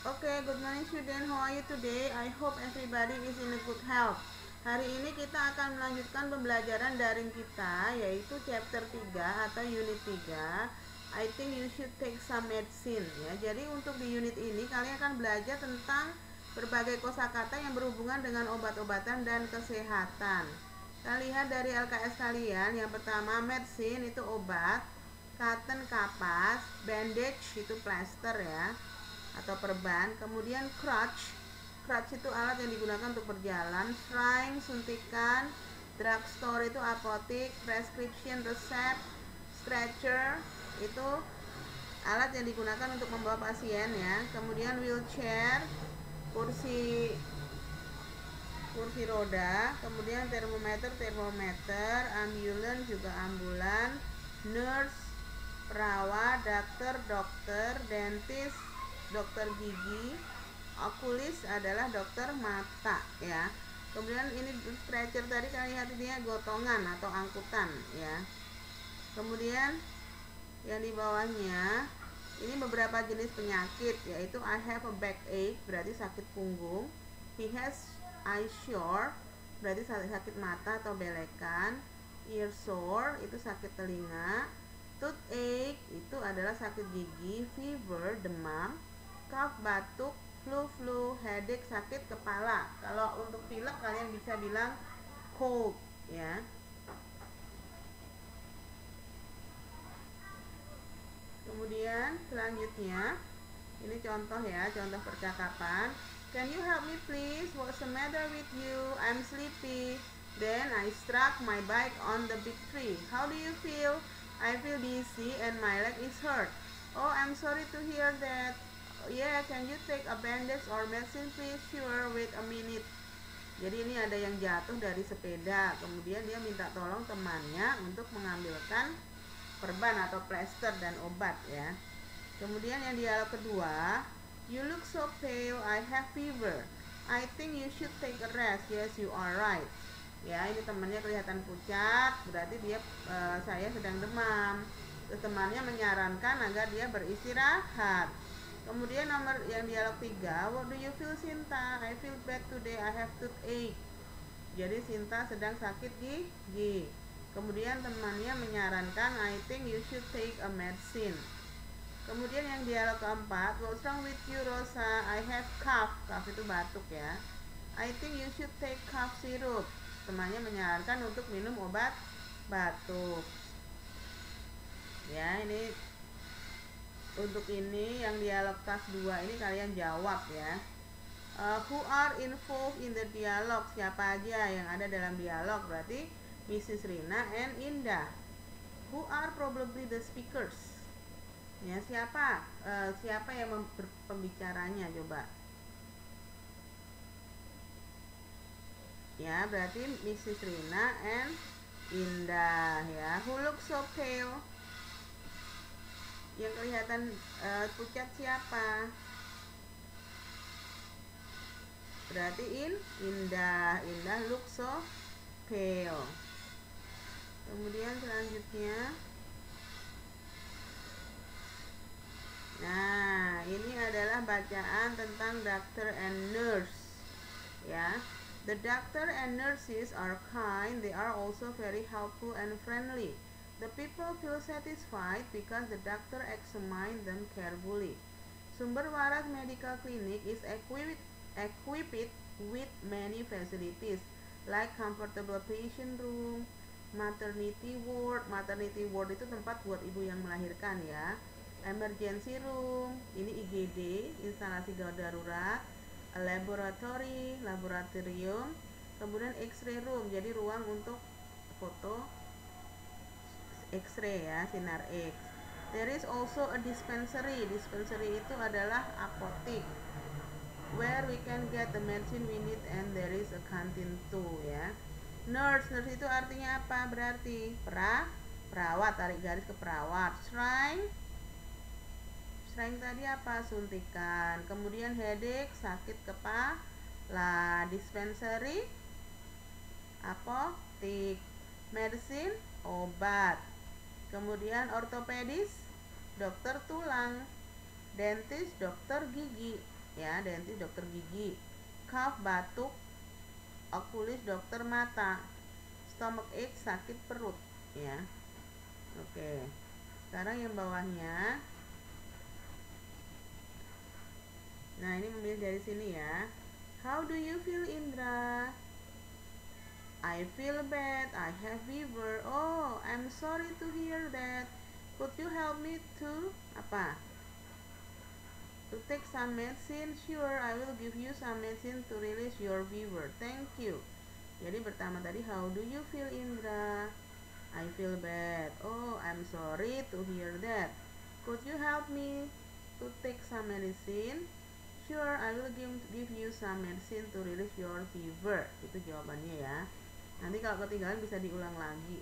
Okay, good morning student. How are you today? I hope everybody is in a good health. Hari ini kita akan melanjutkan pembelajaran daring kita, yaitu chapter 3 atau unit 3. I think you should take some medicine ya. Jadi untuk di unit ini kalian akan belajar tentang berbagai kosakata yang berhubungan dengan obat-obatan dan kesehatan. Kita lihat dari LKS kalian. Yang pertama, medicine itu obat, cotton kapas, bandage itu plaster ya atau perban. Kemudian crutch itu alat yang digunakan untuk berjalan. Syringe suntikan, drugstore itu apotik, prescription resep, stretcher itu alat yang digunakan untuk membawa pasien ya. Kemudian wheelchair kursi roda. Kemudian termometer, ambulans juga ambulan, nurse perawat, dokter, dentist dokter gigi, okulis adalah dokter mata ya. Kemudian ini stretcher tadi kalian lihat ini gotongan atau angkutan ya. Kemudian yang di bawahnya ini beberapa jenis penyakit, yaitu I have a backache berarti sakit punggung, he has eye sore berarti sakit mata atau belekan, ear sore itu sakit telinga, toothache itu adalah sakit gigi, fever demam, cough batuk, flu, headache sakit kepala. Kalau untuk pilek kalian bisa bilang cold ya. Kemudian selanjutnya ini contoh ya, contoh percakapan. Can you help me please? What's the matter with you? I'm sleepy. Then I struck my bike on the big tree. How do you feel? I feel dizzy and my leg is hurt. Oh, I'm sorry to hear that. Yeah, can you take a bandage or medicine please? Sure, wait a minute. Jadi ini ada yang jatuh dari sepeda, kemudian dia minta tolong temannya untuk mengambilkan perban atau plester dan obat ya. Kemudian yang dialog kedua, you look so pale, I have fever. I think you should take a rest. Yes, you are right. Ya, ini temannya kelihatan pucat, berarti dia saya sedang demam. Terus temannya menyarankan agar dia beristirahat. Kemudian nomor yang dialog 3, what do you feel Sinta? I feel bad today, I have toothache. Jadi Sinta sedang sakit gigi. Kemudian temannya menyarankan, I think you should take a medicine. Kemudian yang dialog keempat, what's wrong with you Rosa? I have cough. Cough itu batuk ya. I think you should take cough syrup. Temannya menyarankan untuk minum obat batuk. Ya, ini untuk ini yang dialog tas 2 ini kalian jawab ya. Who are involved in the dialogue? Siapa aja yang ada dalam dialog? Berarti Mrs. Rina and Indah. Who are probably the speakers? Ya, siapa yang pembicaranya coba? Ya, berarti Mrs. Rina and Indah ya. Who looks so pale? Yang kelihatan pucat siapa? Berarti Indah looks so pale. Kemudian selanjutnya, nah ini adalah bacaan tentang doctor and nurse ya. The doctor and nurses are kind, they are also very helpful and friendly. The people feel satisfied because the doctor examined them carefully. Sumber Waras Medical Clinic is equipped with many facilities like comfortable patient room, maternity ward. Maternity ward itu tempat buat ibu yang melahirkan ya. Emergency room, ini IGD, instalasi gawat darurat. A laboratorium. Kemudian X-ray room, jadi ruang untuk foto X-ray ya, sinar X. There is also a dispensary. Dispensary itu adalah apotik, where we can get the medicine we need, and there is a canteen too ya. Nurse itu artinya apa? Berarti perawat, tarik garis ke perawat. Syringe tadi apa? Suntikan. Kemudian headache, sakit kepala. Dispensary, apotik. Medicine, obat. Kemudian ortopedis, dokter tulang. Dentist, dokter gigi. ya, dentist dokter gigi. Cough batuk, oculist dokter mata. Stomach ache sakit perut, ya. Oke. Sekarang yang bawahnya. Nah, ini memilih dari sini ya. How do you feel, Indra? I feel bad, I have fever. Oh, I'm sorry to hear that. Could you help me to apa? To take some medicine? Sure, I will give you some medicine to release your fever. Thank you. Jadi pertama tadi, how do you feel, Indra? I feel bad. Oh, I'm sorry to hear that. Could you help me to take some medicine? Sure, I will give you some medicine to release your fever. Itu jawabannya ya. Nanti kalau ketinggalan bisa diulang lagi.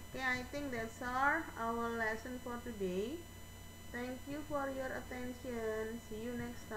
Okay, I think that's our lesson for today. Thank you for your attention. See you next time.